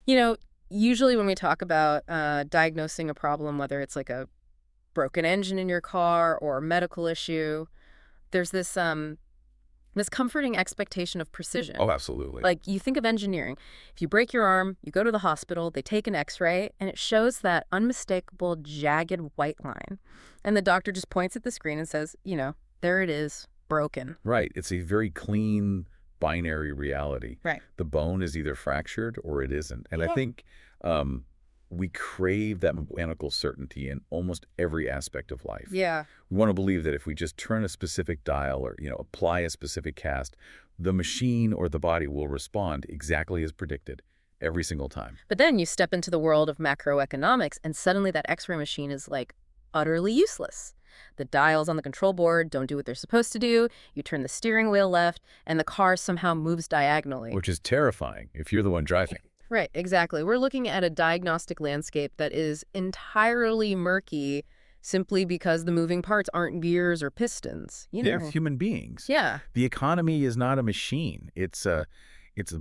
You know, usually when we talk about diagnosing a problem, whether it's like a broken engine in your car or a medical issue, there's this comforting expectation of precision. Oh, absolutely. Like, you think of engineering. If you break your arm, you go to the hospital, they take an x-ray, and it shows that unmistakable, jagged white line. And the doctor just points at the screen and says, there it is, broken. Right. It's a very clean binary reality. Right. The bone is either fractured or it isn't. And I Yeah. think we crave that mechanical certainty in almost every aspect of life. Yeah. We want to believe that if we just turn a specific dial or, apply a specific cast, the machine or the body will respond exactly as predicted every single time. But then you step into the world of macroeconomics, and suddenly that x-ray machine is, like, utterly useless. The dials on the control board don't do what they're supposed to do. You turn the steering wheel left, and the car somehow moves diagonally. Which is terrifying if you're the one driving. Right, exactly. We're looking at a diagnostic landscape that is entirely murky simply because the moving parts aren't gears or pistons. They're human beings. Yeah. The economy is not a machine. It's a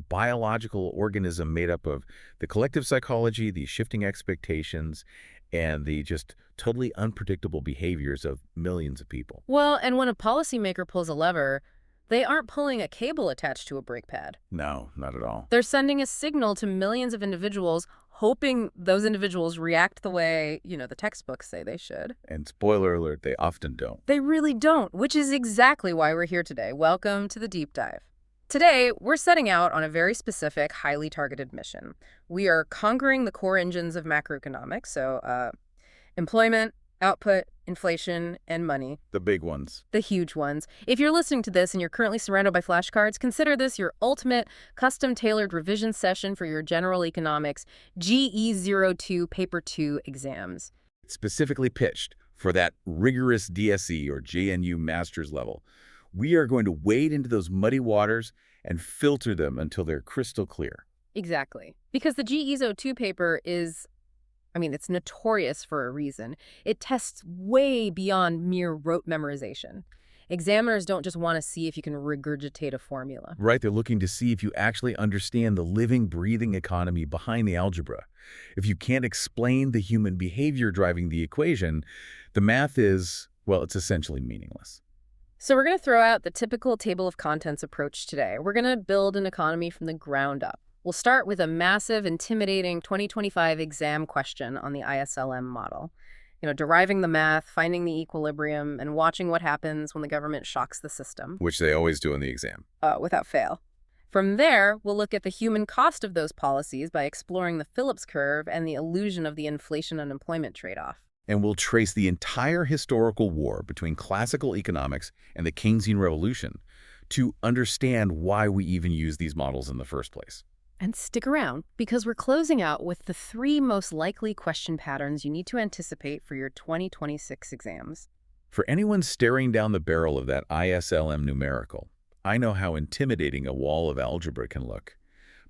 biological organism made up of the collective psychology, the shifting expectations, and the just totally unpredictable behaviors of millions of people. Well, and when a policymaker pulls a lever, they aren't pulling a cable attached to a brake pad. No, not at all. They're sending a signal to millions of individuals, hoping those individuals react the way, the textbooks say they should. And spoiler alert, they often don't. They really don't, which is exactly why we're here today. Welcome to the Deep Dive. Today, we're setting out on a very specific, highly targeted mission. We are conquering the core engines of macroeconomics, so employment, output, inflation, and money. The big ones. The huge ones. If you're listening to this and you're currently surrounded by flashcards, consider this your ultimate custom-tailored revision session for your general economics GE-02 Paper 2 exams. It's specifically pitched for that rigorous DSE or JNU Masters level. We are going to wade into those muddy waters and filter them until they're crystal clear. Exactly. Because the GE-02 paper is, it's notorious for a reason. It tests way beyond mere rote memorization. Examiners don't just want to see if you can regurgitate a formula. Right, they're looking to see if you actually understand the living, breathing economy behind the algebra. If you can't explain the human behavior driving the equation, the math is, well, it's essentially meaningless. So we're going to throw out the typical table of contents approach today. We're going to build an economy from the ground up. We'll start with a massive, intimidating 2025 exam question on the ISLM model. Deriving the math, finding the equilibrium, and watching what happens when the government shocks the system. Which they always do in the exam. Without fail. From there, we'll look at the human cost of those policies by exploring the Phillips curve and the illusion of the inflation-unemployment trade-off. And we'll trace the entire historical war between classical economics and the Keynesian revolution to understand why we even use these models in the first place. And stick around, because we're closing out with the 3 most likely question patterns you need to anticipate for your 2026 exams. For anyone staring down the barrel of that ISLM numerical, I know how intimidating a wall of algebra can look.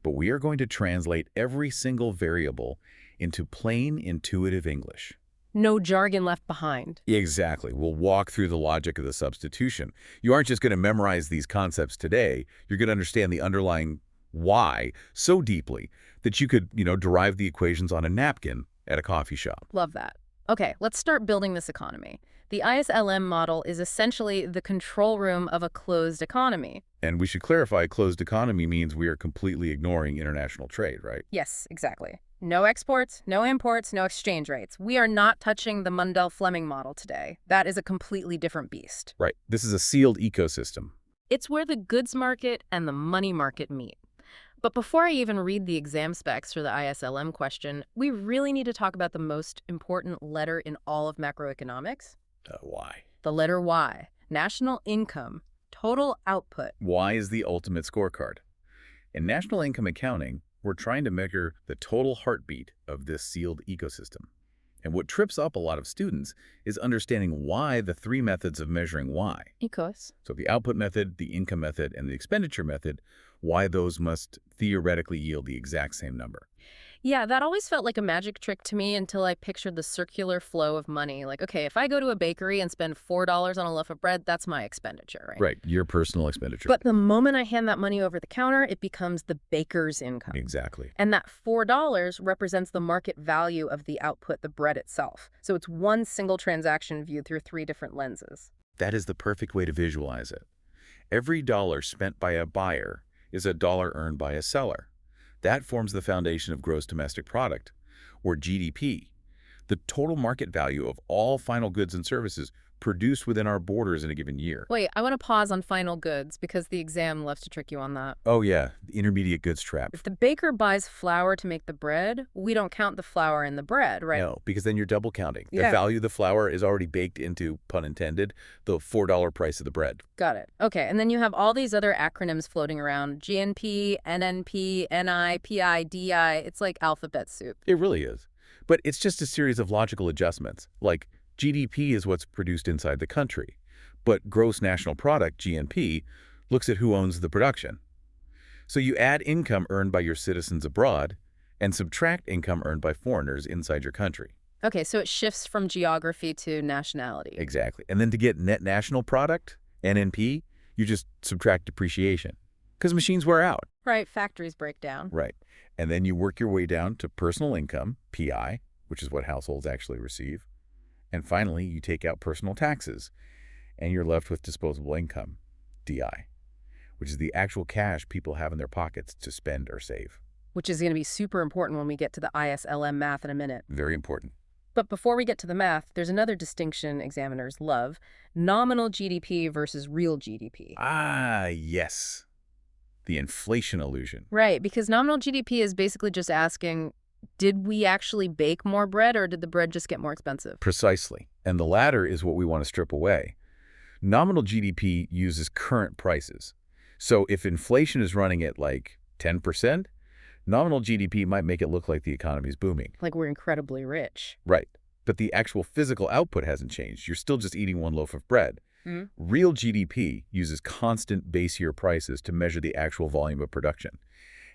But we are going to translate every single variable into plain, intuitive English. No jargon left behind. Exactly. We'll walk through the logic of the substitution. You aren't just going to memorize these concepts today. You're going to understand the underlying why so deeply that you could, derive the equations on a napkin at a coffee shop. Love that. Okay, let's start building this economy. The ISLM model is essentially the control room of a closed economy. And we should clarify, closed economy means we are completely ignoring international trade, right? Yes, exactly. No exports, no imports, no exchange rates. We are not touching the Mundell-Fleming model today. That is a completely different beast. Right. This is a sealed ecosystem. It's where the goods market and the money market meet. But before I even read the exam specs for the ISLM question, we really need to talk about the most important letter in all of macroeconomics. Why? The letter Y. National income. Total output. Y is the ultimate scorecard. In national income accounting, we're trying to measure the total heartbeat of this sealed ecosystem. And what trips up a lot of students is understanding why the 3 methods of measuring Y. Ecos. So the output method, the income method, and the expenditure method, why those must theoretically yield the exact same number. Yeah, that always felt like a magic trick to me until I pictured the circular flow of money. Like, okay, if I go to a bakery and spend $4 on a loaf of bread, that's my expenditure, right? Right, your personal expenditure. But the moment I hand that money over the counter, it becomes the baker's income. Exactly. And that $4 represents the market value of the output, the bread itself. So it's one single transaction viewed through three different lenses. That is the perfect way to visualize it. Every dollar spent by a buyer is a dollar earned by a seller. That forms the foundation of gross domestic product, or GDP, the total market value of all final goods and services produced within our borders in a given year. Wait, I want to pause on final goods because the exam loves to trick you on that. Oh yeah, the intermediate goods trap. If the baker buys flour to make the bread, we don't count the flour in the bread, right? No, because then you're double counting. The Yeah. value of the flour is already baked into, pun intended, the $4 price of the bread. Got it. Okay, and then you have all these other acronyms floating around. GNP, NNP, NI, PI, DI. It's like alphabet soup. It really is. But it's just a series of logical adjustments, like GDP is what's produced inside the country, but gross national product, GNP, looks at who owns the production. So you add income earned by your citizens abroad and subtract income earned by foreigners inside your country. Okay, so it shifts from geography to nationality. Exactly. And then to get net national product, NNP, you just subtract depreciation, because machines wear out. Right, factories break down. Right. And then you work your way down to personal income, PI, which is what households actually receive. And finally, you take out personal taxes, and you're left with disposable income, DI, which is the actual cash people have in their pockets to spend or save. Which is going to be super important when we get to the ISLM math in a minute. Very important. But before we get to the math, there's another distinction examiners love: nominal GDP versus real GDP. Ah, yes. The inflation illusion. Right, because nominal GDP is basically just asking, did we actually bake more bread or did the bread just get more expensive? Precisely. And the latter is what we want to strip away. Nominal GDP uses current prices. So if inflation is running at like 10%, nominal GDP might make it look like the economy is booming. Like we're incredibly rich. Right. But the actual physical output hasn't changed. You're still just eating one loaf of bread. Real GDP uses constant base year prices to measure the actual volume of production.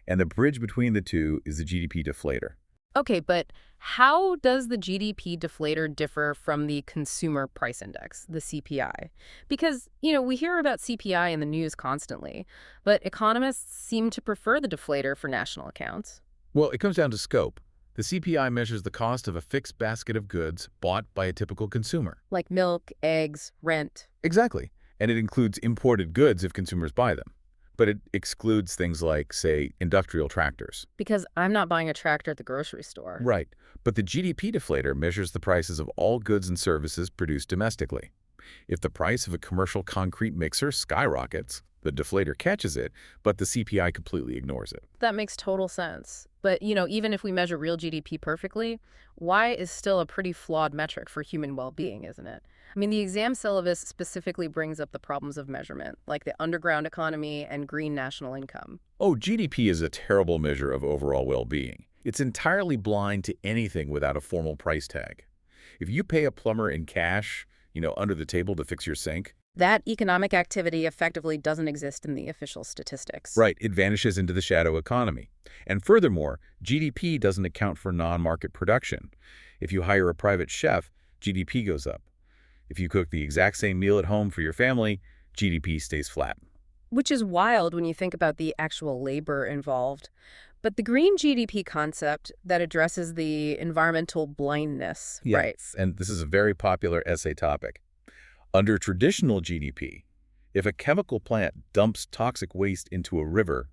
And the bridge between the two is the GDP deflator. Okay, but how does the GDP deflator differ from the consumer price index, the CPI? Because, we hear about CPI in the news constantly, but economists seem to prefer the deflator for national accounts. Well, it comes down to scope. The CPI measures the cost of a fixed basket of goods bought by a typical consumer. Like milk, eggs, rent. Exactly. And it includes imported goods if consumers buy them. But it excludes things like, say, industrial tractors. Because I'm not buying a tractor at the grocery store. Right. But the GDP deflator measures the prices of all goods and services produced domestically. If the price of a commercial concrete mixer skyrockets, the deflator catches it, but the CPI completely ignores it. That makes total sense. But, even if we measure real GDP perfectly, Y is still a pretty flawed metric for human well-being, isn't it? I mean, the exam syllabus specifically brings up the problems of measurement, like the underground economy and green national income. Oh, GDP is a terrible measure of overall well-being. It's entirely blind to anything without a formal price tag. If you pay a plumber in cash, under the table to fix your sink, That economic activity effectively doesn't exist in the official statistics. right, it vanishes into the shadow economy. And furthermore, GDP doesn't account for non-market production. If you hire a private chef, GDP goes up. If you cook the exact same meal at home for your family, GDP stays flat. Which is wild when you think about the actual labor involved. But the green GDP concept that addresses the environmental blindness, right? And this is a very popular essay topic. Under traditional GDP, if a chemical plant dumps toxic waste into a river,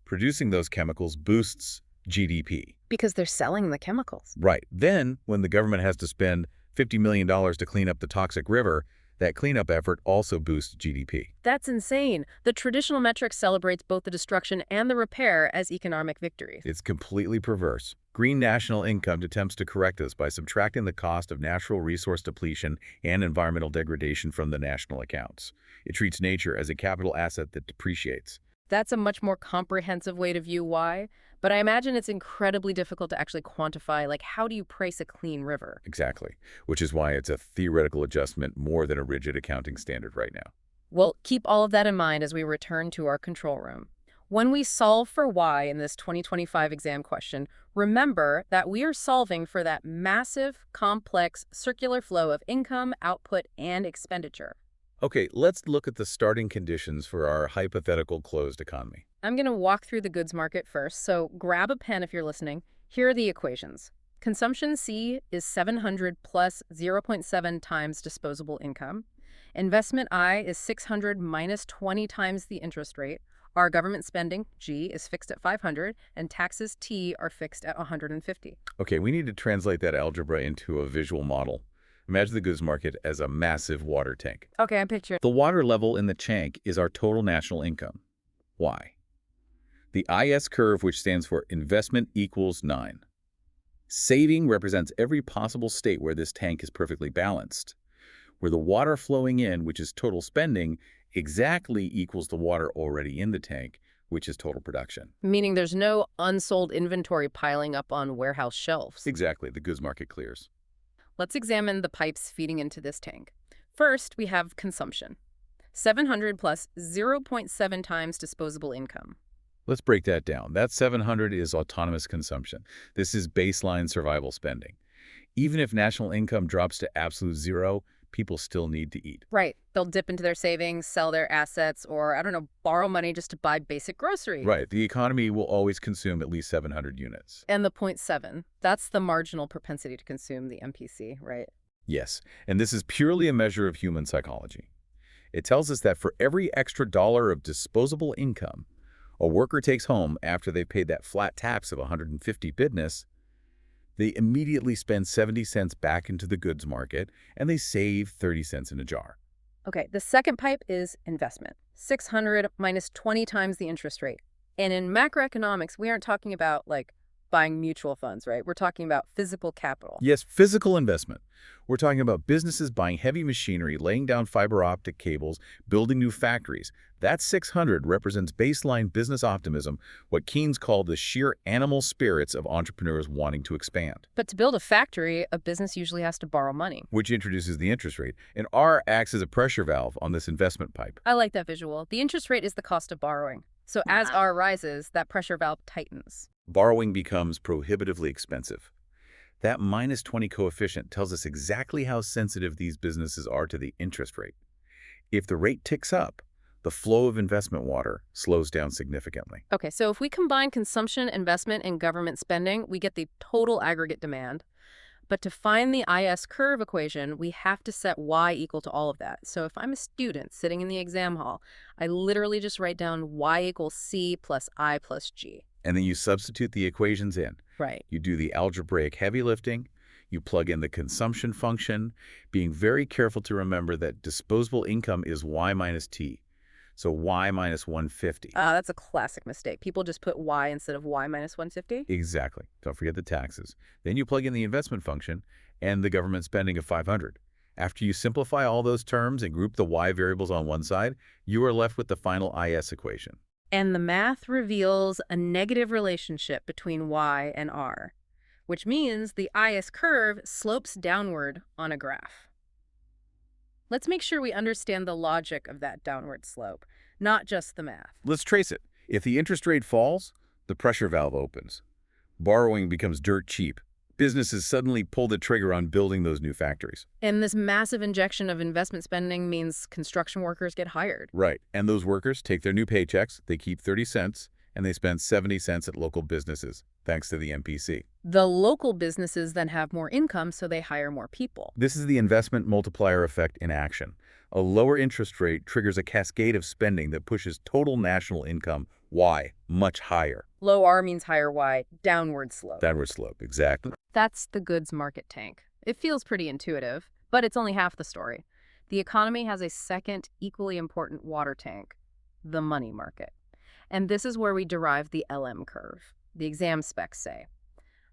producing those chemicals boosts GDP. Because they're selling the chemicals. Right. Then, when the government has to spend $50 million to clean up the toxic river, that cleanup effort also boosts GDP. That's insane. The traditional metric celebrates both the destruction and the repair as economic victories. It's completely perverse. Green national income attempts to correct this by subtracting the cost of natural resource depletion and environmental degradation from the national accounts. It treats nature as a capital asset that depreciates. That's a much more comprehensive way to view why, but I imagine it's incredibly difficult to actually quantify, like, how do you price a clean river? Exactly, which is why it's a theoretical adjustment more than a rigid accounting standard right now. Well, keep all of that in mind as we return to our control room. When we solve for y in this 2025 exam question, remember that we are solving for that massive, complex, circular flow of income, output, and expenditure. Okay, let's look at the starting conditions for our hypothetical closed economy. I'm going to walk through the goods market first, so grab a pen if you're listening. Here are the equations. Consumption C is 700 plus 0.7 times disposable income. Investment I is 600 minus 20 times the interest rate. Our government spending, G, is fixed at 500, and taxes, T, are fixed at 150. Okay, we need to translate that algebra into a visual model. Imagine the goods market as a massive water tank. Okay, I picture it. The water level in the tank is our total national income. Why? The IS curve, which stands for investment equals 9. Saving represents every possible state where this tank is perfectly balanced, where the water flowing in, which is total spending, exactly equals the water already in the tank, which is total production. Meaning there's no unsold inventory piling up on warehouse shelves. Exactly, the goods market clears. Let's examine the pipes feeding into this tank. First, we have consumption. 700 plus 0.7 times disposable income. Let's break that down. That 700 is autonomous consumption. This is baseline survival spending. Even if national income drops to absolute zero, people still need to eat. Right. They'll dip into their savings, sell their assets, or, I don't know, borrow money just to buy basic groceries. Right. The economy will always consume at least 700 units. And the 0.7, that's the marginal propensity to consume, the MPC, right? Yes, and this is purely a measure of human psychology. It tells us that for every extra dollar of disposable income a worker takes home after they've paid that flat tax of 150 bidness, they immediately spend 70 cents back into the goods market, and they save 30 cents in a jar. Okay, the second pipe is investment. 600 minus 20 times the interest rate. And in macroeconomics, we aren't talking about, like, buying mutual funds, right? We're talking about physical capital. Yes, physical investment. We're talking about businesses buying heavy machinery, laying down fiber optic cables, building new factories. That 600 represents baseline business optimism, what Keynes called the sheer animal spirits of entrepreneurs wanting to expand. But to build a factory, a business usually has to borrow money. Which introduces the interest rate, and R acts as a pressure valve on this investment pipe. I like that visual. The interest rate is the cost of borrowing. So as R rises, that pressure valve tightens. Borrowing becomes prohibitively expensive. That minus 20 coefficient tells us exactly how sensitive these businesses are to the interest rate. If the rate ticks up, the flow of investment water slows down significantly. Okay, so if we combine consumption, investment, and government spending, we get the total aggregate demand. But to find the IS curve equation, we have to set y equal to all of that. So if I'm a student sitting in the exam hall, I literally just write down y equals c plus I plus g. And then you substitute the equations in. Right. You do the algebraic heavy lifting, you plug in the consumption function, being very careful to remember that disposable income is y minus t. So y minus 150. That's a classic mistake. People just put y instead of y minus 150. Exactly. Don't forget the taxes. Then you plug in the investment function and the government spending of 500. After you simplify all those terms and group the y variables on one side, you are left with the final IS equation. And the math reveals a negative relationship between y and r, which means the IS curve slopes downward on a graph. Let's make sure we understand the logic of that downward slope, not just the math. Let's trace it. If the interest rate falls, the pressure valve opens. Borrowing becomes dirt cheap. Businesses suddenly pull the trigger on building those new factories. And this massive injection of investment spending means construction workers get hired. Right. And those workers take their new paychecks, they keep 30 cents, and they spend 70 cents at local businesses, thanks to the MPC. The local businesses then have more income, so they hire more people. This is the investment multiplier effect in action. A lower interest rate triggers a cascade of spending that pushes total national income, Y, much higher. Low R means higher Y, downward slope. Downward slope, exactly. That's the goods market tank. It feels pretty intuitive, but it's only half the story. The economy has a second, equally important water tank, the money market. And this is where we derive the LM curve. The exam specs say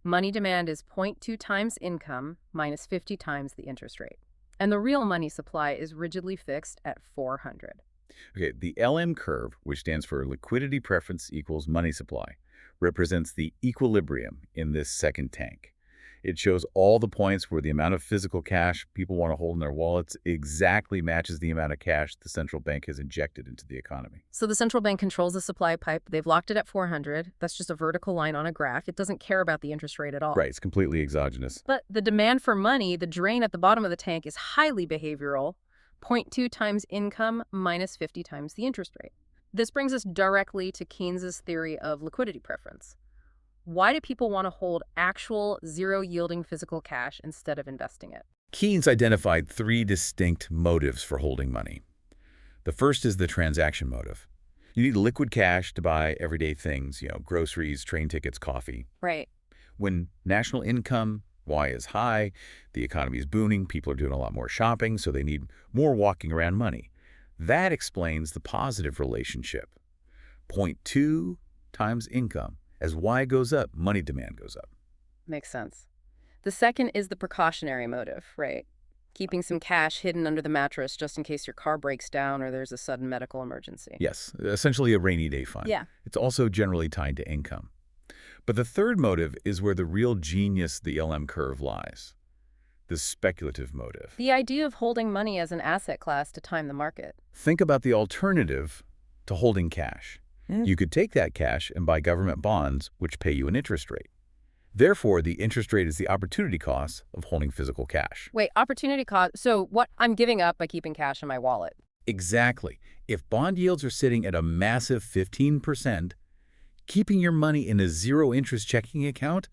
money demand is 0.2 times income minus 50 times the interest rate. And the real money supply is rigidly fixed at 400. Okay, the LM curve, which stands for liquidity preference equals money supply, represents the equilibrium in this second tank. It shows all the points where the amount of physical cash people want to hold in their wallets exactly matches the amount of cash the central bank has injected into the economy. So the central bank controls the supply pipe. They've locked it at 400. That's just a vertical line on a graph. It doesn't care about the interest rate at all. Right, it's completely exogenous. But the demand for money, the drain at the bottom of the tank, is highly behavioral. 0.2 times income minus 50 times the interest rate. This brings us directly to Keynes's theory of liquidity preference. Why do people want to hold actual zero-yielding physical cash instead of investing it? Keynes identified 3 distinct motives for holding money. The first is the transaction motive. You need liquid cash to buy everyday things, groceries, train tickets, coffee. Right. When national income, Y, is high, the economy is booming, people are doing a lot more shopping, so they need more walking around money. That explains the positive relationship. 0.2 times income. As Y goes up, money demand goes up. Makes sense. The second is the precautionary motive, right? Keeping some cash hidden under the mattress just in case your car breaks down or there's a sudden medical emergency. Yes, essentially a rainy day fund. Yeah. It's also generally tied to income. But the third motive is where the real genius of the LM curve lies. The speculative motive. The idea of holding money as an asset class to time the market. Think about the alternative to holding cash. You could take that cash and buy government bonds, which pay you an interest rate. Therefore, the interest rate is the opportunity cost of holding physical cash. Wait, opportunity cost. So what I'm giving up by keeping cash in my wallet. Exactly. If bond yields are sitting at a massive 15%, keeping your money in a zero-interest checking account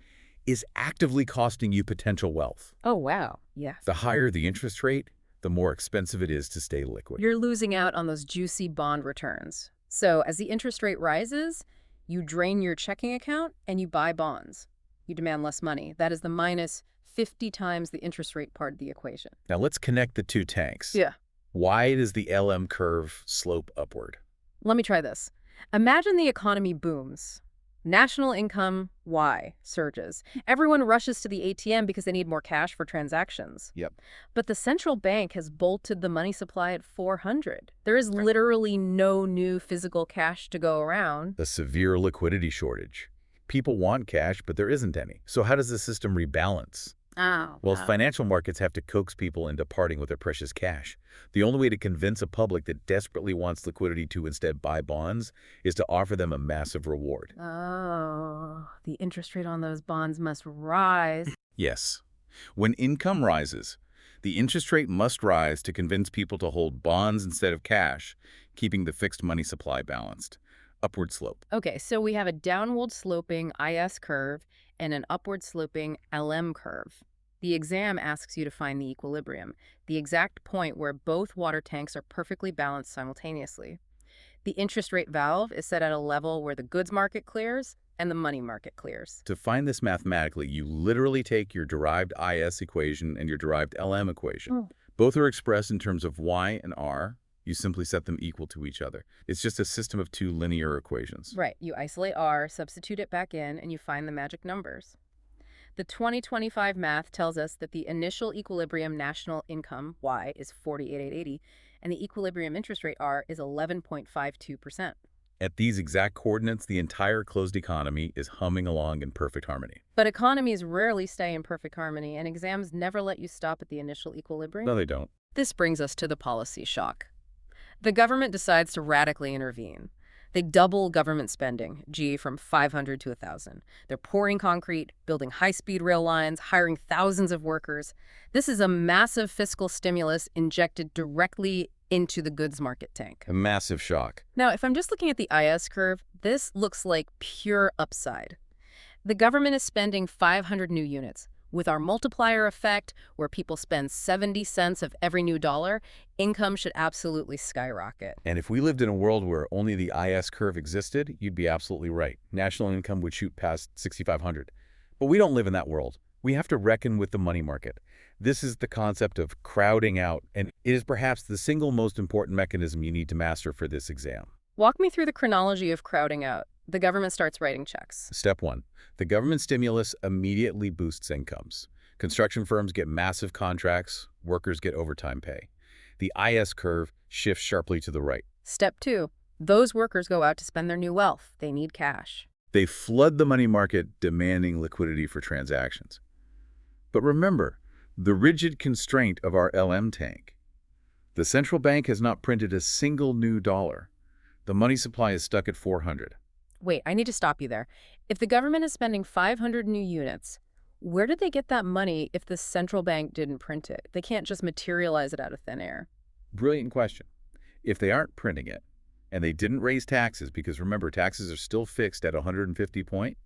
is actively costing you potential wealth. Oh, wow. Yeah. The higher the interest rate, the more expensive it is to stay liquid. You're losing out on those juicy bond returns. So as the interest rate rises, you drain your checking account and you buy bonds. You demand less money. That is the minus 50 times the interest rate part of the equation. Now let's connect the two tanks. Yeah. Why does the LM curve slope upward? Let me try this. Imagine the economy booms. National income, Y, surges. Everyone rushes to the ATM because they need more cash for transactions. Yep. But the central bank has bolted the money supply at 400. There is literally no new physical cash to go around. The severe liquidity shortage. People want cash, but there isn't any. So how does the system rebalance? Well, financial markets have to coax people into parting with their precious cash. The only way to convince a public that desperately wants liquidity to instead buy bonds is to offer them a massive reward. Oh, the interest rate on those bonds must rise. Yes. When income rises, the interest rate must rise to convince people to hold bonds instead of cash, keeping the fixed money supply balanced. Upward slope. Okay, so we have a downward sloping IS curve and an upward sloping LM curve. The exam asks you to find the equilibrium, the exact point where both water tanks are perfectly balanced simultaneously. The interest rate valve is set at a level where the goods market clears and the money market clears. To find this mathematically, you literally take your derived IS equation and your derived LM equation. Both are expressed in terms of Y and R. You simply set them equal to each other. It's just a system of two linear equations. Right. You isolate R, substitute it back in, and you find the magic numbers. The 2025 math tells us that the initial equilibrium national income, Y, is 48,880, and the equilibrium interest rate, R, is 11.52%. At these exact coordinates, the entire closed economy is humming along in perfect harmony. But economies rarely stay in perfect harmony, and exams never let you stop at the initial equilibrium. No, they don't. This brings us to the policy shock. The government decides to radically intervene. They double government spending, from 500 to 1,000. They're pouring concrete, building high-speed rail lines, hiring thousands of workers. This is a massive fiscal stimulus injected directly into the goods market tank. A massive shock. Now, if I'm just looking at the IS curve, this looks like pure upside. The government is spending 500 new units. With our multiplier effect, where people spend 70 cents of every new dollar, income should absolutely skyrocket. And if we lived in a world where only the IS curve existed, you'd be absolutely right. National income would shoot past 6,500. But we don't live in that world. We have to reckon with the money market. This is the concept of crowding out, and it is perhaps the single most important mechanism you need to master for this exam. Walk me through the chronology of crowding out. The government starts writing checks. Step 1. The government stimulus immediately boosts incomes. Construction firms get massive contracts, workers get overtime pay. The IS curve shifts sharply to the right. Step 2. Those workers go out to spend their new wealth. They need cash. They flood the money market, demanding liquidity for transactions. But remember, the rigid constraint of our LM tank. The central bank has not printed a single new dollar. The money supply is stuck at 400. Wait, I need to stop you there. If the government is spending 500 new units, where did they get that money if the central bank didn't print it? They can't just materialize it out of thin air. Brilliant question. If they aren't printing it, and they didn't raise taxes, because remember, taxes are still fixed at 150 point,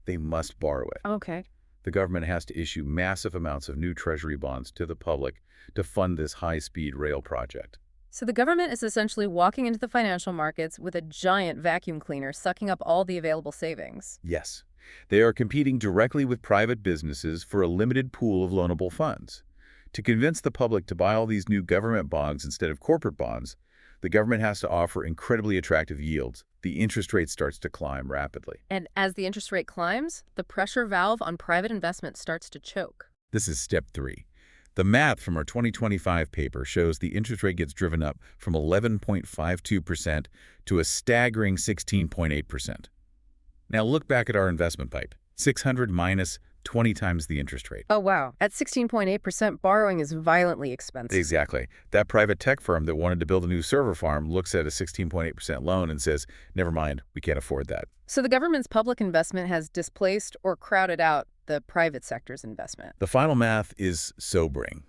they must borrow it. Okay. The government has to issue massive amounts of new treasury bonds to the public to fund this high-speed rail project. So the government is essentially walking into the financial markets with a giant vacuum cleaner sucking up all the available savings. Yes, they are competing directly with private businesses for a limited pool of loanable funds. To convince the public to buy all these new government bonds instead of corporate bonds, the government has to offer incredibly attractive yields. The interest rate starts to climb rapidly. And as the interest rate climbs, the pressure valve on private investment starts to choke. This is step 3. The math from our 2025 paper shows the interest rate gets driven up from 11.52% to a staggering 16.8%. Now look back at our investment pipe. 600 minus 20 times the interest rate. Oh, wow. At 16.8%, borrowing is violently expensive. Exactly. That private tech firm that wanted to build a new server farm looks at a 16.8% loan and says, never mind, we can't afford that. So the government's public investment has displaced or crowded out the private sector's investment. The final math is sobering.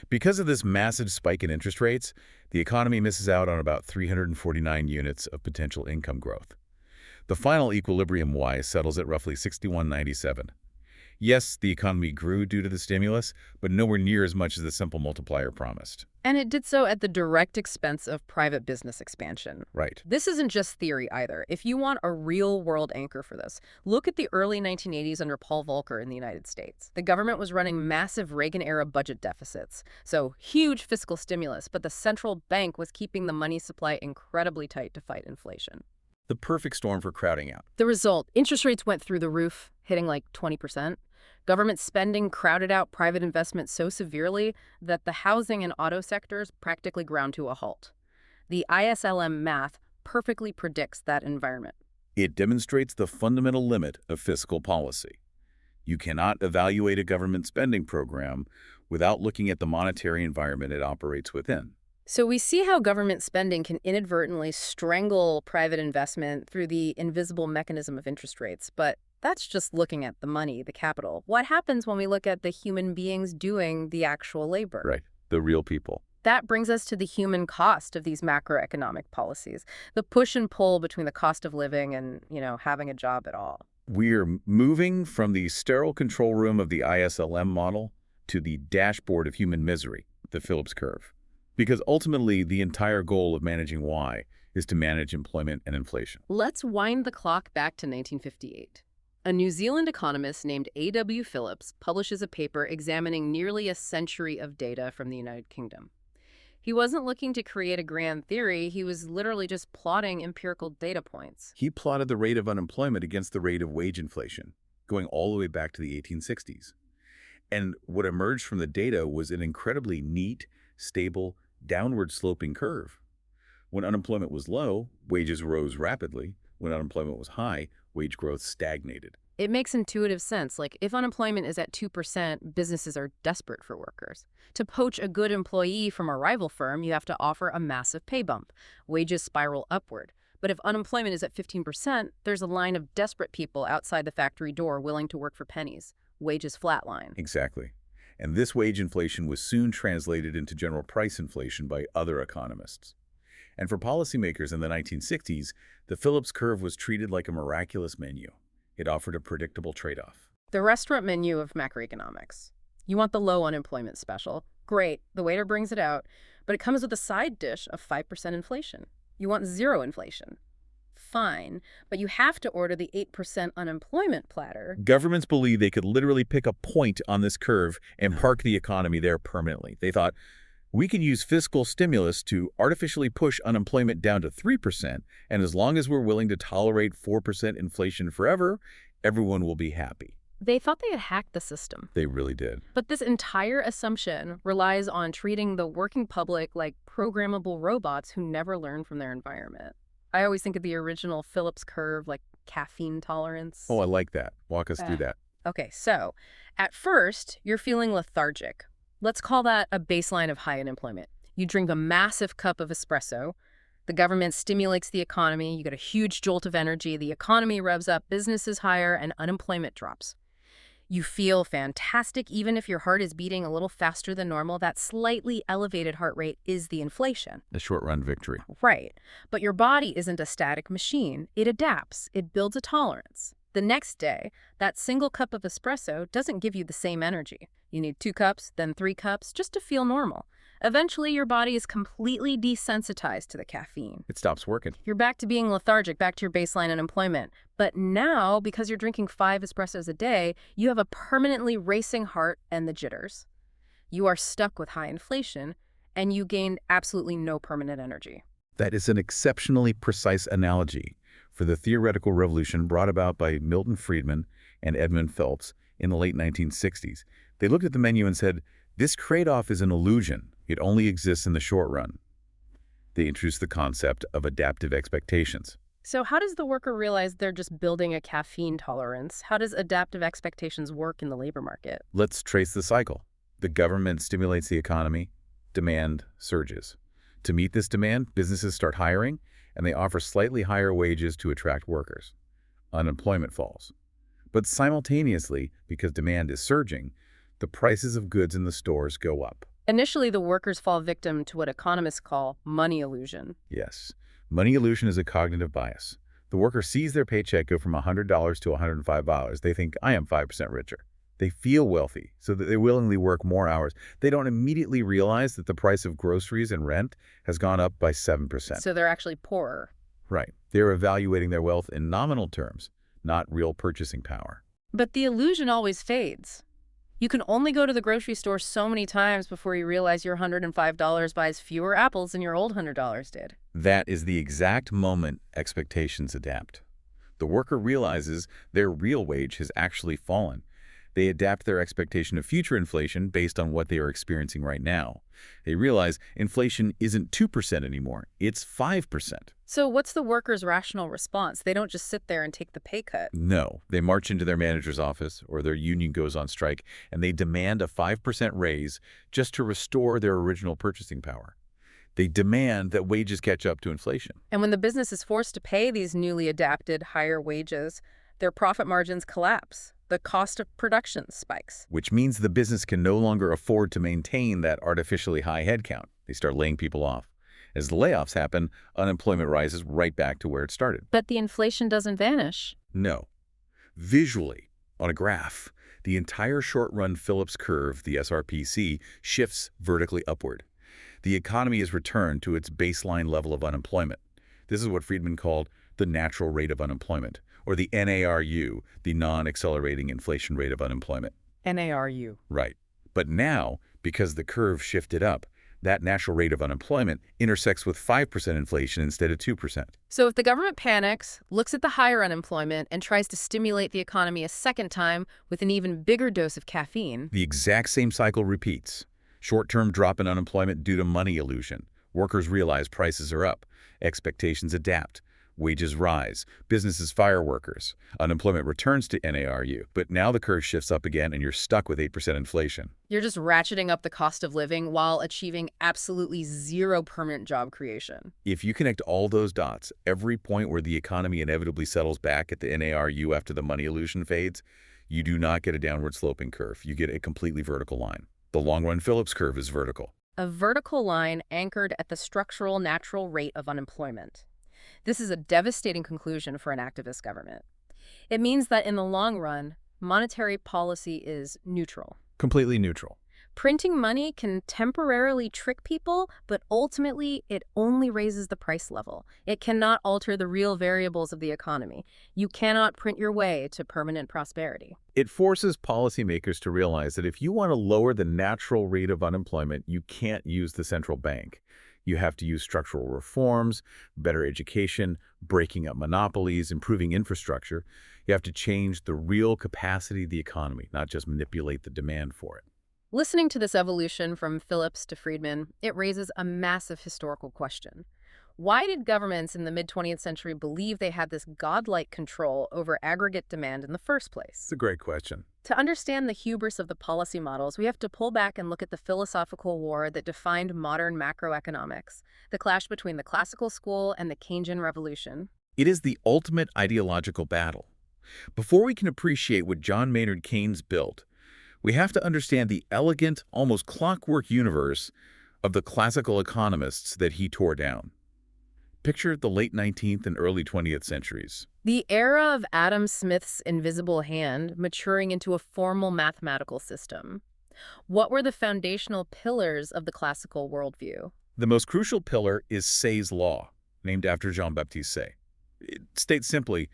Because of this massive spike in interest rates, the economy misses out on about 349 units of potential income growth. The final equilibrium Y settles at roughly 61.97. Yes, the economy grew due to the stimulus, but nowhere near as much as the simple multiplier promised. And it did so at the direct expense of private business expansion. Right. This isn't just theory either. If you want a real-world anchor for this, look at the early 1980s under Paul Volcker in the United States. The government was running massive Reagan-era budget deficits, so huge fiscal stimulus, but the central bank was keeping the money supply incredibly tight to fight inflation. The perfect storm for crowding out. The result, interest rates went through the roof, hitting like 20%. Government spending crowded out private investment so severely that the housing and auto sectors practically ground to a halt. The ISLM math perfectly predicts that environment. It demonstrates the fundamental limit of fiscal policy. You cannot evaluate a government spending program without looking at the monetary environment it operates within. So we see how government spending can inadvertently strangle private investment through the invisible mechanism of interest rates, but that's just looking at the money, the capital. What happens when we look at the human beings doing the actual labor? Right, the real people. That brings us to the human cost of these macroeconomic policies, the push and pull between the cost of living and, having a job at all. We're moving from the sterile control room of the ISLM model to the dashboard of human misery, the Phillips curve. Because ultimately, the entire goal of managing Y is to manage employment and inflation. Let's wind the clock back to 1958. A New Zealand economist named A.W. Phillips publishes a paper examining nearly a century of data from the United Kingdom. He wasn't looking to create a grand theory, he was literally just plotting empirical data points. He plotted the rate of unemployment against the rate of wage inflation, going all the way back to the 1860s. And what emerged from the data was an incredibly neat, stable, downward-sloping curve. When unemployment was low, wages rose rapidly. When unemployment was high, wage growth stagnated. It makes intuitive sense. Like, if unemployment is at 2%, businesses are desperate for workers. To poach a good employee from a rival firm, you have to offer a massive pay bump. Wages spiral upward. But if unemployment is at 15%, there's a line of desperate people outside the factory door willing to work for pennies. Wages flatline. Exactly. And this wage inflation was soon translated into general price inflation by other economists. And for policymakers in the 1960s, the Phillips curve was treated like a miraculous menu. It offered a predictable trade-off. The restaurant menu of macroeconomics. You want the low unemployment special. Great, the waiter brings it out, but it comes with a side dish of 5% inflation. You want zero inflation. Fine, but you have to order the 8% unemployment platter. Governments believed they could literally pick a point on this curve and park the economy there permanently. They thought, we can use fiscal stimulus to artificially push unemployment down to 3%, and as long as we're willing to tolerate 4% inflation forever, everyone will be happy. They thought they had hacked the system. They really did. But this entire assumption relies on treating the working public like programmable robots who never learn from their environment. I always think of the original Phillips curve like caffeine tolerance. Oh, I like that. Walk us through that. Okay, so at first, you're feeling lethargic. Let's call that a baseline of high unemployment. You drink a massive cup of espresso. The government stimulates the economy. You get a huge jolt of energy. The economy revs up, business is higher, and unemployment drops. You feel fantastic even if your heart is beating a little faster than normal. That slightly elevated heart rate is the inflation. The short-run victory. Right. But your body isn't a static machine. It adapts. It builds a tolerance. The next day, that single cup of espresso doesn't give you the same energy. You need 2 cups, then 3 cups, just to feel normal. Eventually, your body is completely desensitized to the caffeine. It stops working. You're back to being lethargic, back to your baseline unemployment. But now, because you're drinking 5 espressos a day, you have a permanently racing heart and the jitters. You are stuck with high inflation, and you gained absolutely no permanent energy. That is an exceptionally precise analogy for the theoretical revolution brought about by Milton Friedman and Edmund Phillips in the late 1960s. They looked at the menu and said, this trade-off is an illusion. It only exists in the short run. They introduced the concept of adaptive expectations. So how does the worker realize they're just building a caffeine tolerance? How does adaptive expectations work in the labor market? Let's trace the cycle. The government stimulates the economy. Demand surges. To meet this demand, businesses start hiring, and they offer slightly higher wages to attract workers. Unemployment falls. But simultaneously, because demand is surging, the prices of goods in the stores go up. Initially, the workers fall victim to what economists call money illusion. Yes. Money illusion is a cognitive bias. The worker sees their paycheck go from $100 to $105. They think, I am 5% richer. They feel wealthy, so that they willingly work more hours. They don't immediately realize that the price of groceries and rent has gone up by 7%. So they're actually poorer. Right. They're evaluating their wealth in nominal terms, not real purchasing power. But the illusion always fades. You can only go to the grocery store so many times before you realize your $105 buys fewer apples than your old $100 did. That is the exact moment expectations adapt. The worker realizes their real wage has actually fallen. They adapt their expectation of future inflation based on what they are experiencing right now. They realize inflation isn't 2% anymore, it's 5%. So what's the worker's rational response? They don't just sit there and take the pay cut. No, they march into their manager's office or their union goes on strike and they demand a 5% raise just to restore their original purchasing power. They demand that wages catch up to inflation. And when the business is forced to pay these newly adapted higher wages, their profit margins collapse. The cost of production spikes. Which means the business can no longer afford to maintain that artificially high headcount. They start laying people off. As the layoffs happen, unemployment rises right back to where it started. But the inflation doesn't vanish. No. Visually, on a graph, the entire short-run Phillips curve, the SRPC, shifts vertically upward. The economy is returned to its baseline level of unemployment. This is what Friedman called the natural rate of unemployment, or the NARU, the non-accelerating inflation rate of unemployment. NARU. Right. But now, because the curve shifted up, that natural rate of unemployment intersects with 5% inflation instead of 2%. So if the government panics, looks at the higher unemployment, and tries to stimulate the economy a second time with an even bigger dose of caffeine, the exact same cycle repeats. Short-term drop in unemployment due to money illusion. Workers realize prices are up. Expectations adapt. Wages rise. Businesses fire workers. Unemployment returns to NARU. But now the curve shifts up again and you're stuck with 8% inflation. You're just ratcheting up the cost of living while achieving absolutely zero permanent job creation. If you connect all those dots, every point where the economy inevitably settles back at the NARU after the money illusion fades, you do not get a downward sloping curve. You get a completely vertical line. The long-run Phillips curve is vertical. A vertical line anchored at the structural natural rate of unemployment. This is a devastating conclusion for an activist government. It means that in the long run, monetary policy is neutral. Completely neutral. Printing money can temporarily trick people, but ultimately it only raises the price level. It cannot alter the real variables of the economy. You cannot print your way to permanent prosperity. It forces policymakers to realize that if you want to lower the natural rate of unemployment, you can't use the central bank. You have to use structural reforms, better education, breaking up monopolies, improving infrastructure. You have to change the real capacity of the economy, not just manipulate the demand for it. Listening to this evolution from Phillips to Friedman, it raises a massive historical question. Why did governments in the mid-20th century believe they had this godlike control over aggregate demand in the first place? It's a great question. To understand the hubris of the policy models, we have to pull back and look at the philosophical war that defined modern macroeconomics, the clash between the classical school and the Keynesian revolution. It is the ultimate ideological battle. Before we can appreciate what John Maynard Keynes built, we have to understand the elegant, almost clockwork universe of the classical economists that he tore down. Picture the late 19th and early 20th centuries. The era of Adam Smith's invisible hand maturing into a formal mathematical system. What were the foundational pillars of the classical worldview? The most crucial pillar is Say's law, named after Jean-Baptiste Say. It states simply,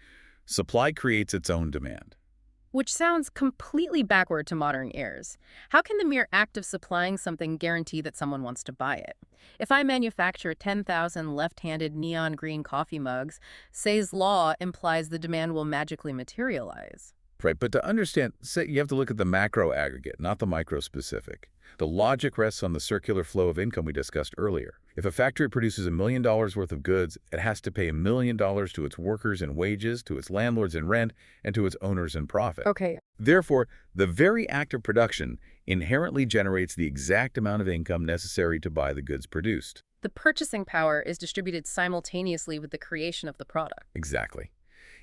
supply creates its own demand. Which sounds completely backward to modern ears. How can the mere act of supplying something guarantee that someone wants to buy it? If I manufacture 10,000 left-handed neon green coffee mugs, Say's law implies the demand will magically materialize. Right, but to understand, you have to look at the macro aggregate, not the micro-specific. The logic rests on the circular flow of income we discussed earlier. If a factory produces $1 million worth of goods, it has to pay $1 million to its workers in wages, to its landlords in rent, and to its owners in profit. Okay. Therefore, the very act of production inherently generates the exact amount of income necessary to buy the goods produced. The purchasing power is distributed simultaneously with the creation of the product. Exactly.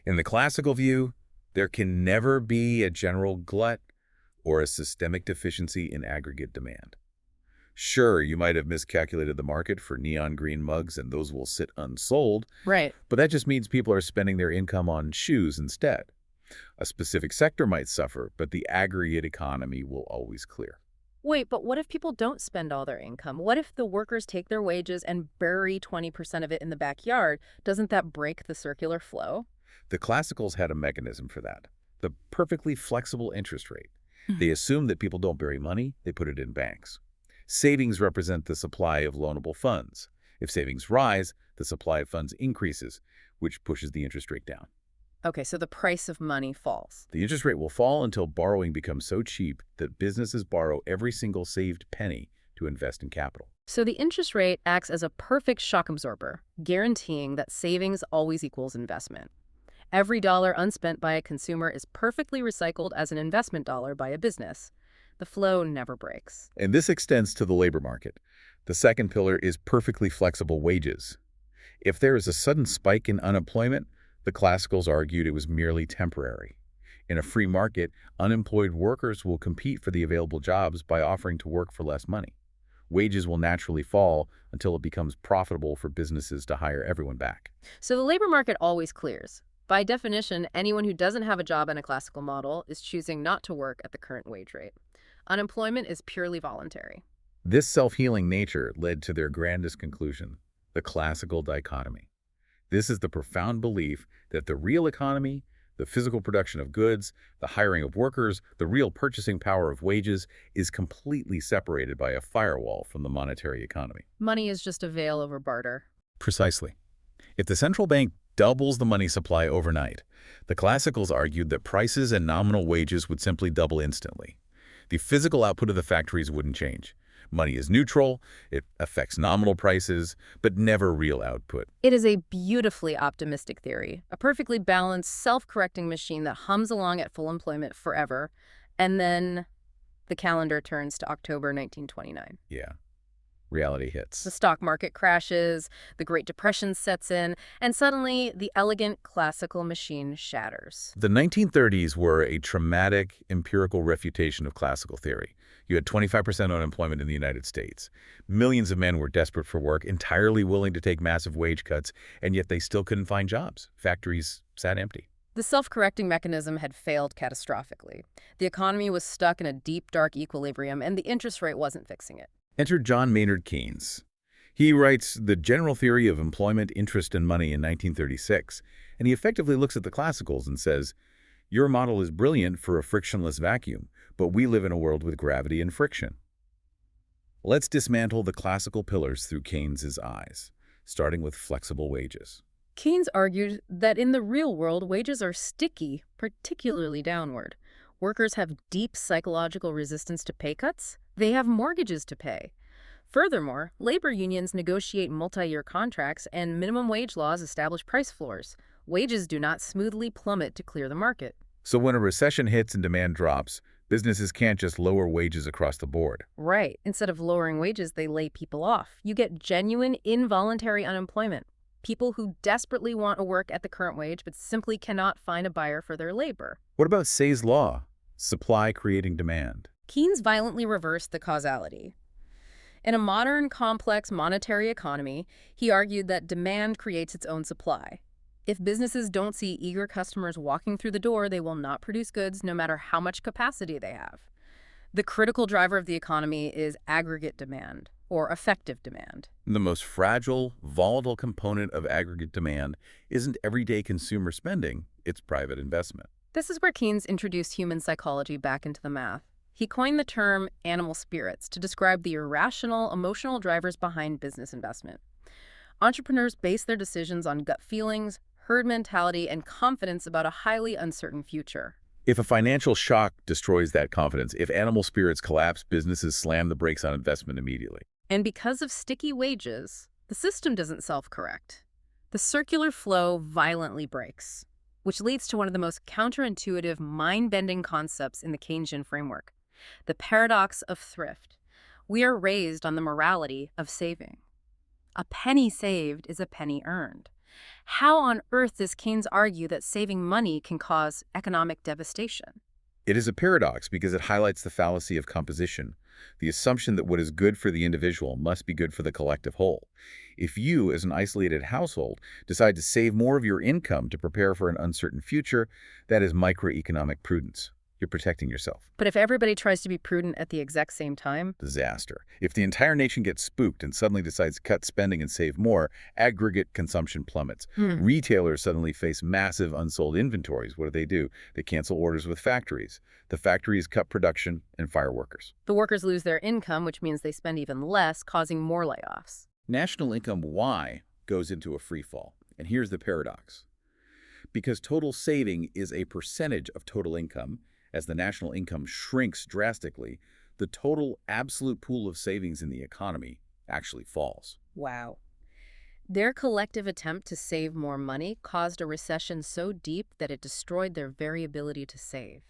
In the classical view, there can never be a general glut or a systemic deficiency in aggregate demand. Sure, you might have miscalculated the market for neon green mugs and those will sit unsold, Right. but that just means people are spending their income on shoes instead. A specific sector might suffer, but the aggregate economy will always clear. Wait, but what if people don't spend all their income? What if the workers take their wages and bury 20% of it in the backyard? Doesn't that break the circular flow? The classicals had a mechanism for that, the perfectly flexible interest rate. They assume that people don't bury money, they put it in banks. Savings represent the supply of loanable funds. If savings rise, the supply of funds increases, which pushes the interest rate down. Okay, so the price of money falls. The interest rate will fall until borrowing becomes so cheap that businesses borrow every single saved penny to invest in capital. So the interest rate acts as a perfect shock absorber, guaranteeing that savings always equals investment. Every dollar unspent by a consumer is perfectly recycled as an investment dollar by a business. The flow never breaks. And this extends to the labor market. The second pillar is perfectly flexible wages. If there is a sudden spike in unemployment, the classicals argued it was merely temporary. In a free market, unemployed workers will compete for the available jobs by offering to work for less money. Wages will naturally fall until it becomes profitable for businesses to hire everyone back. So the labor market always clears. By definition, anyone who doesn't have a job in a classical model is choosing not to work at the current wage rate. Unemployment is purely voluntary. This self-healing nature led to their grandest conclusion, the classical dichotomy. This is the profound belief that the real economy, the physical production of goods, the hiring of workers, the real purchasing power of wages is completely separated by a firewall from the monetary economy. Money is just a veil over barter. Precisely. If the central bank doubles the money supply overnight, the classicals argued that prices and nominal wages would simply double instantly. The physical output of the factories wouldn't change. Money is neutral, it affects nominal prices, but never real output. It is a beautifully optimistic theory, a perfectly balanced, self-correcting machine that hums along at full employment forever, and then the calendar turns to October 1929. Yeah. Reality hits. The stock market crashes, the Great Depression sets in, and suddenly the elegant classical machine shatters. The 1930s were a traumatic empirical refutation of classical theory. You had 25% unemployment in the United States. Millions of men were desperate for work, entirely willing to take massive wage cuts, and yet they still couldn't find jobs. Factories sat empty. The self-correcting mechanism had failed catastrophically. The economy was stuck in a deep, dark equilibrium, and the interest rate wasn't fixing it. Enter John Maynard Keynes. He writes The General Theory of Employment, Interest, and Money in 1936, and he effectively looks at the classicals and says, your model is brilliant for a frictionless vacuum, but we live in a world with gravity and friction. Let's dismantle the classical pillars through Keynes's eyes, starting with flexible wages. Keynes argued that in the real world, wages are sticky, particularly downward. Workers have deep psychological resistance to pay cuts. They have mortgages to pay. Furthermore, labor unions negotiate multi-year contracts and minimum wage laws establish price floors. Wages do not smoothly plummet to clear the market. So when a recession hits and demand drops, businesses can't just lower wages across the board. Right. Instead of lowering wages, they lay people off. You get genuine involuntary unemployment. People who desperately want to work at the current wage but simply cannot find a buyer for their labor. What about Say's law? Supply creating demand. Keynes violently reversed the causality. In a modern, complex monetary economy, he argued that demand creates its own supply. If businesses don't see eager customers walking through the door, they will not produce goods no matter how much capacity they have. The critical driver of the economy is aggregate demand, or effective demand. The most fragile, volatile component of aggregate demand isn't everyday consumer spending, it's private investment. This is where Keynes introduced human psychology back into the math. He coined the term animal spirits to describe the irrational, emotional drivers behind business investment. Entrepreneurs base their decisions on gut feelings, herd mentality, and confidence about a highly uncertain future. If a financial shock destroys that confidence, if animal spirits collapse, businesses slam the brakes on investment immediately. And because of sticky wages, the system doesn't self-correct. The circular flow violently breaks, which leads to one of the most counterintuitive, mind-bending concepts in the Keynesian framework, the paradox of thrift. We are raised on the morality of saving. A penny saved is a penny earned. How on earth does Keynes argue that saving money can cause economic devastation? It is a paradox because it highlights the fallacy of composition, the assumption that what is good for the individual must be good for the collective whole. If you, as an isolated household, decide to save more of your income to prepare for an uncertain future, that is microeconomic prudence. You're protecting yourself. But if everybody tries to be prudent at the exact same time? Disaster. If the entire nation gets spooked and suddenly decides to cut spending and save more, aggregate consumption plummets. Retailers suddenly face massive unsold inventories. What do? They cancel orders with factories. The factories cut production and fire workers. The workers lose their income, which means they spend even less, causing more layoffs. National income Y goes into a free fall. And here's the paradox. Because total saving is a percentage of total income, as the national income shrinks drastically, the total absolute pool of savings in the economy actually falls. Wow. Their collective attempt to save more money caused a recession so deep that it destroyed their very ability to save.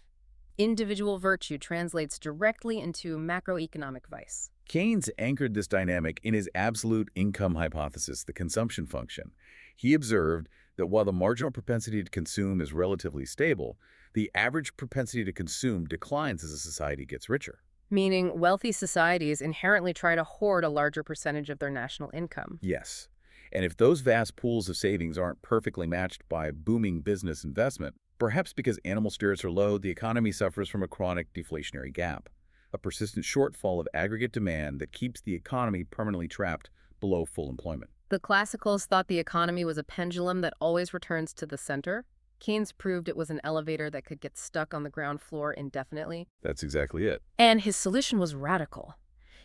Individual virtue translates directly into macroeconomic vice. Keynes anchored this dynamic in his absolute income hypothesis, the consumption function. He observed that while the marginal propensity to consume is relatively stable, the average propensity to consume declines as a society gets richer. Meaning wealthy societies inherently try to hoard a larger percentage of their national income. Yes. And if those vast pools of savings aren't perfectly matched by booming business investment, perhaps because animal spirits are low, the economy suffers from a chronic deflationary gap, a persistent shortfall of aggregate demand that keeps the economy permanently trapped below full employment. The classicals thought the economy was a pendulum that always returns to the center. Keynes proved it was an elevator that could get stuck on the ground floor indefinitely. That's exactly it. And his solution was radical.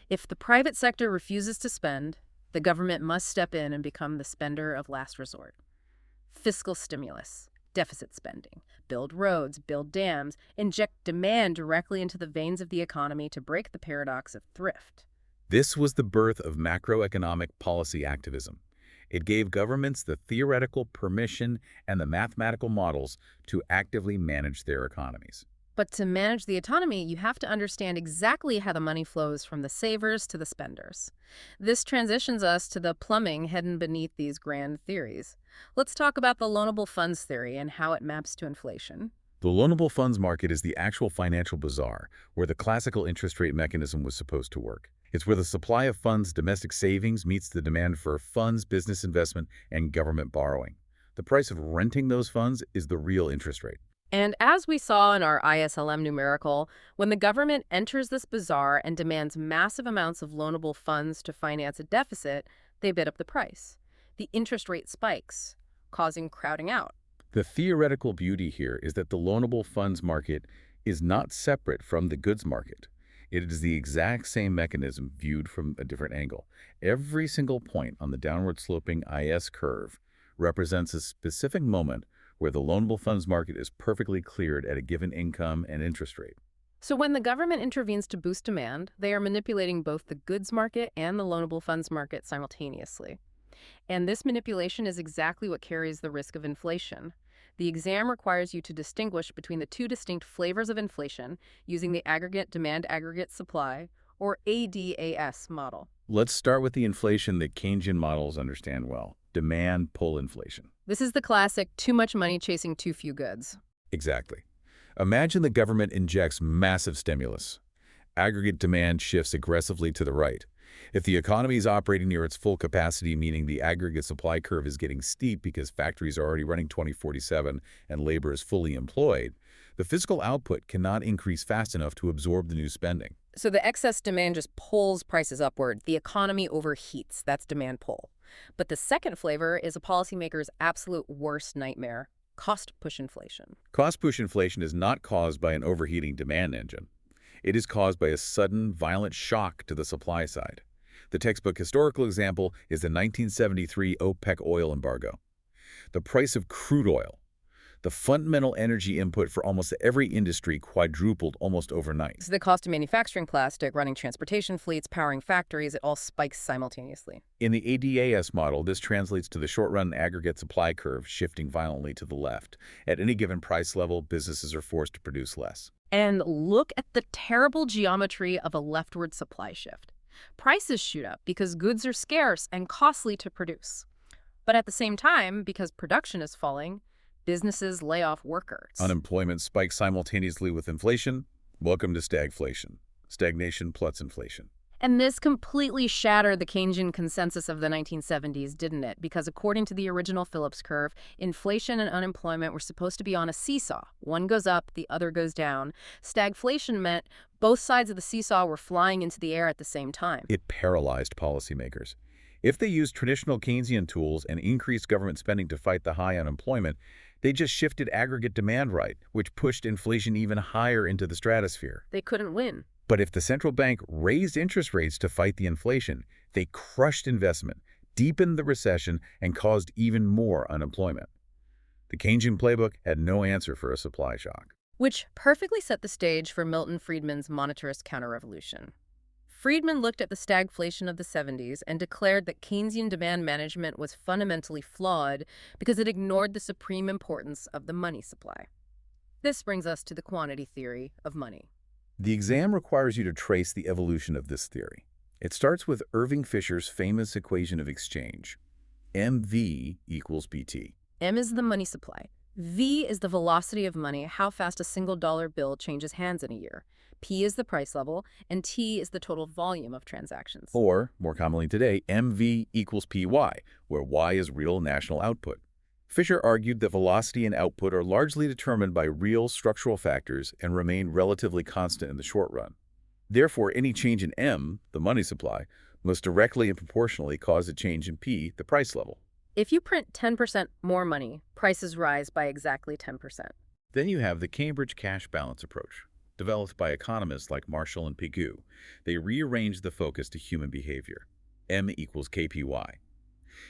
If the private sector refuses to spend, the government must step in and become the spender of last resort. Fiscal stimulus, deficit spending, build roads, build dams, inject demand directly into the veins of the economy to break the paradox of thrift. This was the birth of macroeconomic policy activism. It gave governments the theoretical permission and the mathematical models to actively manage their economies. But to manage the economy, you have to understand exactly how the money flows from the savers to the spenders. This transitions us to the plumbing hidden beneath these grand theories. Let's talk about the loanable funds theory and how it maps to inflation. The loanable funds market is the actual financial bazaar where the classical interest rate mechanism was supposed to work. It's where the supply of funds, domestic savings, meets the demand for funds, business investment, and government borrowing. The price of renting those funds is the real interest rate. And as we saw in our ISLM numerical, when the government enters this bazaar and demands massive amounts of loanable funds to finance a deficit, they bid up the price. The interest rate spikes, causing crowding out. The theoretical beauty here is that the loanable funds market is not separate from the goods market. It is the exact same mechanism viewed from a different angle. Every single point on the downward-sloping IS curve represents a specific moment where the loanable funds market is perfectly cleared at a given income and interest rate. So when the government intervenes to boost demand, they are manipulating both the goods market and the loanable funds market simultaneously. And this manipulation is exactly what carries the risk of inflation. The exam requires you to distinguish between the two distinct flavors of inflation using the aggregate demand aggregate supply, or ADAS model. Let's start with the inflation that Keynesian models understand well, demand pull inflation. This is the classic too much money chasing too few goods. Exactly. Imagine the government injects massive stimulus. Aggregate demand shifts aggressively to the right. If the economy is operating near its full capacity, meaning the aggregate supply curve is getting steep because factories are already running 2047 and labor is fully employed, the fiscal output cannot increase fast enough to absorb the new spending. So the excess demand just pulls prices upward. The economy overheats. That's demand pull. But the second flavor is a policymaker's absolute worst nightmare: cost push inflation. Cost push inflation is not caused by an overheating demand engine. It is caused by a sudden, violent shock to the supply side. The textbook historical example is the 1973 OPEC oil embargo. The price of crude oil, the fundamental energy input for almost every industry, quadrupled almost overnight. So the cost of manufacturing plastic, running transportation fleets, powering factories, it all spikes simultaneously. In the ADAS model, this translates to the short-run aggregate supply curve shifting violently to the left. At any given price level, businesses are forced to produce less. And look at the terrible geometry of a leftward supply shift. Prices shoot up because goods are scarce and costly to produce. But at the same time, because production is falling, businesses lay off workers. Unemployment spikes simultaneously with inflation. Welcome to stagflation. Stagnation plus inflation. And this completely shattered the Keynesian consensus of the 1970s, didn't it? Because according to the original Phillips curve, inflation and unemployment were supposed to be on a seesaw. One goes up, the other goes down. Stagflation meant both sides of the seesaw were flying into the air at the same time. It paralyzed policymakers. If they used traditional Keynesian tools and increased government spending to fight the high unemployment, they just shifted aggregate demand right, which pushed inflation even higher into the stratosphere. They couldn't win. But if the central bank raised interest rates to fight the inflation, they crushed investment, deepened the recession, and caused even more unemployment. The Keynesian playbook had no answer for a supply shock. Which perfectly set the stage for Milton Friedman's monetarist counter-revolution. Friedman looked at the stagflation of the 70s and declared that Keynesian demand management was fundamentally flawed because it ignored the supreme importance of the money supply. This brings us to the quantity theory of money. The exam requires you to trace the evolution of this theory. It starts with Irving Fisher's famous equation of exchange, MV equals BT. M is the money supply. V is the velocity of money, how fast a single dollar bill changes hands in a year. P is the price level, and T is the total volume of transactions. Or, more commonly today, MV equals PY, where Y is real national output. Fisher argued that velocity and output are largely determined by real structural factors and remain relatively constant in the short run. Therefore, any change in M, the money supply, must directly and proportionally cause a change in P, the price level. If you print 10% more money, prices rise by exactly 10%. Then you have the Cambridge cash balance approach, developed by economists like Marshall and Pigou. They rearranged the focus to human behavior. M equals KPY.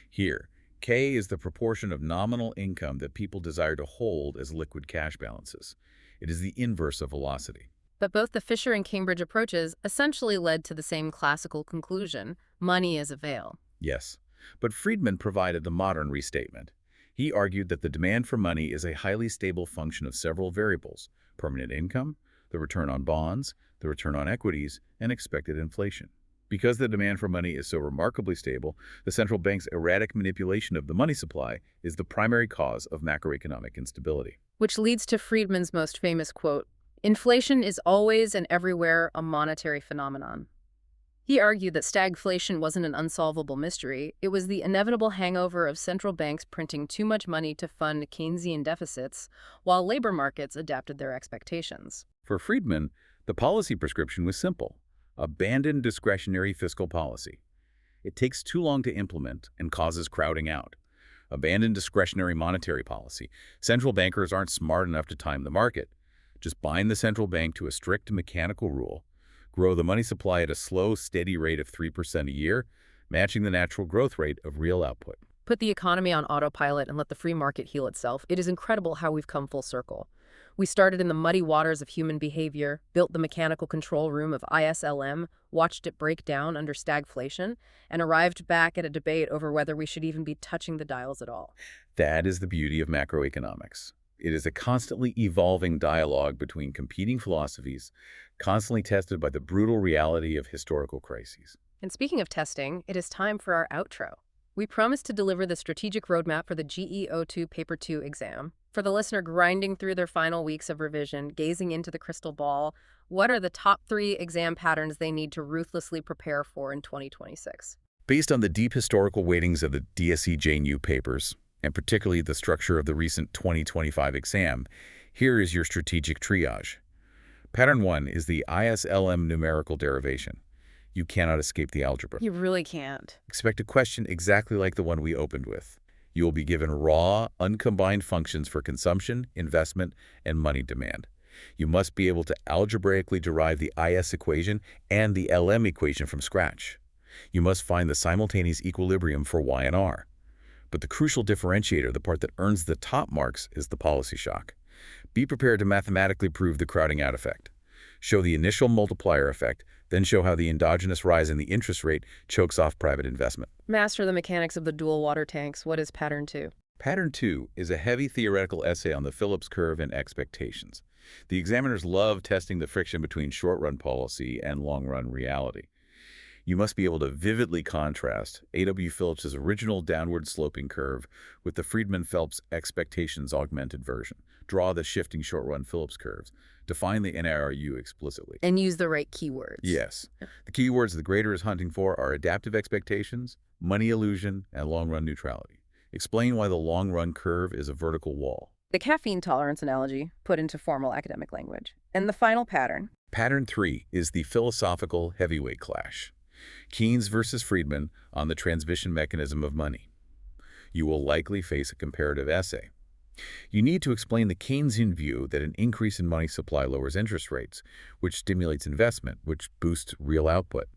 Here, K is the proportion of nominal income that people desire to hold as liquid cash balances. It is the inverse of velocity. But both the Fisher and Cambridge approaches essentially led to the same classical conclusion: money is a veil. Yes, but Friedman provided the modern restatement. He argued that the demand for money is a highly stable function of several variables: permanent income, the return on bonds, the return on equities, and expected inflation. Because the demand for money is so remarkably stable, the central bank's erratic manipulation of the money supply is the primary cause of macroeconomic instability. Which leads to Friedman's most famous quote: "Inflation is always and everywhere a monetary phenomenon." He argued that stagflation wasn't an unsolvable mystery. It was the inevitable hangover of central banks printing too much money to fund Keynesian deficits, while labor markets adapted their expectations. For Friedman, the policy prescription was simple: abandon discretionary fiscal policy. It takes too long to implement and causes crowding out. Abandon discretionary monetary policy. Central bankers aren't smart enough to time the market. Just bind the central bank to a strict mechanical rule. Grow the money supply at a slow, steady rate of 3% a year, matching the natural growth rate of real output. Put the economy on autopilot and let the free market heal itself. It is incredible how we've come full circle. We started in the muddy waters of human behavior, built the mechanical control room of ISLM, watched it break down under stagflation, and arrived back at a debate over whether we should even be touching the dials at all. That is the beauty of macroeconomics. It is a constantly evolving dialogue between competing philosophies, constantly tested by the brutal reality of historical crises. And speaking of testing, it is time for our outro. We promised to deliver the strategic roadmap for the GE-02 Paper 2 exam. For the listener grinding through their final weeks of revision, gazing into the crystal ball, what are the top 3 exam patterns they need to ruthlessly prepare for in 2026? Based on the deep historical weightings of the DSE JNU papers, and particularly the structure of the recent 2025 exam, here is your strategic triage. Pattern 1 is the ISLM numerical derivation. You cannot escape the algebra. You really can't. Expect a question exactly like the one we opened with. You will be given raw, uncombined functions for consumption, investment, and money demand. You must be able to algebraically derive the IS equation and the LM equation from scratch. You must find the simultaneous equilibrium for Y and R. But the crucial differentiator, the part that earns the top marks, is the policy shock. Be prepared to mathematically prove the crowding out effect. Show the initial multiplier effect, then show how the endogenous rise in the interest rate chokes off private investment. Master the mechanics of the dual water tanks. What is pattern 2? Pattern 2 is a heavy theoretical essay on the Phillips curve and expectations. The examiners love testing the friction between short-run policy and long-run reality. You must be able to vividly contrast A.W. Phillips's original downward-sloping curve with the Friedman-Phelps expectations augmented version. Draw the shifting short-run Phillips curves. Define the NIRU explicitly. And use the right keywords. Yes. The keywords the grader is hunting for are adaptive expectations, money illusion, and long-run neutrality. Explain why the long-run curve is a vertical wall. The caffeine tolerance analogy put into formal academic language. And the final pattern. Pattern 3 is the philosophical heavyweight clash. Keynes versus Friedman on the transmission mechanism of money. You will likely face a comparative essay. You need to explain the Keynesian view that an increase in money supply lowers interest rates, which stimulates investment, which boosts real output.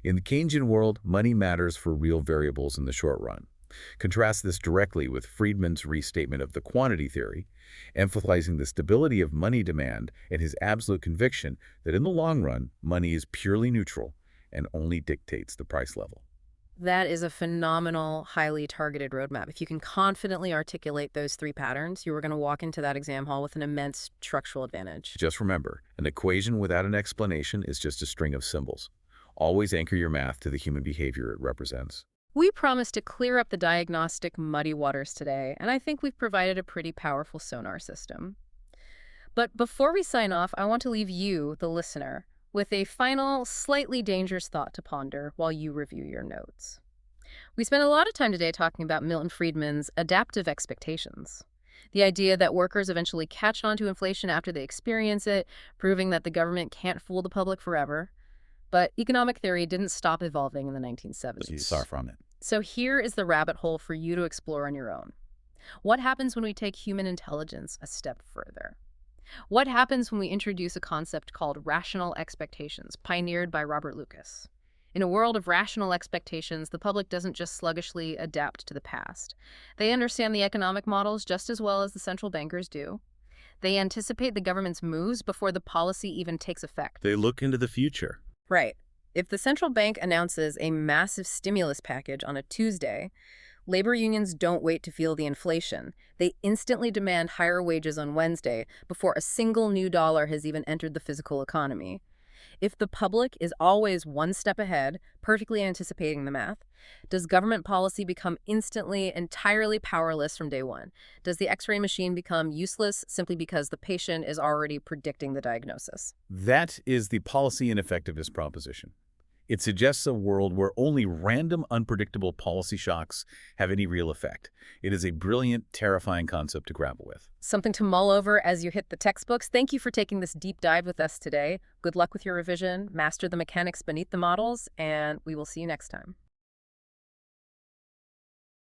In the Keynesian world, money matters for real variables in the short run. Contrast this directly with Friedman's restatement of the quantity theory, emphasizing the stability of money demand and his absolute conviction that in the long run, money is purely neutral and only dictates the price level. That is a phenomenal, highly targeted roadmap. If you can confidently articulate those 3 patterns, you are going to walk into that exam hall with an immense structural advantage. Just remember, an equation without an explanation is just a string of symbols. Always anchor your math to the human behavior it represents. We promised to clear up the diagnostic muddy waters today, and I think we've provided a pretty powerful sonar system. But before we sign off, I want to leave you, the listener, with a final, slightly dangerous thought to ponder while you review your notes. We spent a lot of time today talking about Milton Friedman's adaptive expectations, the idea that workers eventually catch on to inflation after they experience it, proving that the government can't fool the public forever. But economic theory didn't stop evolving in the 1970s. Far from it. So here is the rabbit hole for you to explore on your own. What happens when we take human intelligence a step further? What happens when we introduce a concept called rational expectations, pioneered by Robert Lucas? In a world of rational expectations, the public doesn't just sluggishly adapt to the past. They understand the economic models just as well as the central bankers do. They anticipate the government's moves before the policy even takes effect. They look into the future. Right. If the central bank announces a massive stimulus package on a Tuesday, labor unions don't wait to feel the inflation. They instantly demand higher wages on Wednesday before a single new dollar has even entered the physical economy. If the public is always one step ahead, perfectly anticipating the math, does government policy become instantly, entirely powerless from day one? Does the X-ray machine become useless simply because the patient is already predicting the diagnosis? That is the policy ineffectiveness proposition. It suggests a world where only random, unpredictable policy shocks have any real effect. It is a brilliant, terrifying concept to grapple with. Something to mull over as you hit the textbooks. Thank you for taking this deep dive with us today. Good luck with your revision, master the mechanics beneath the models, and we will see you next time.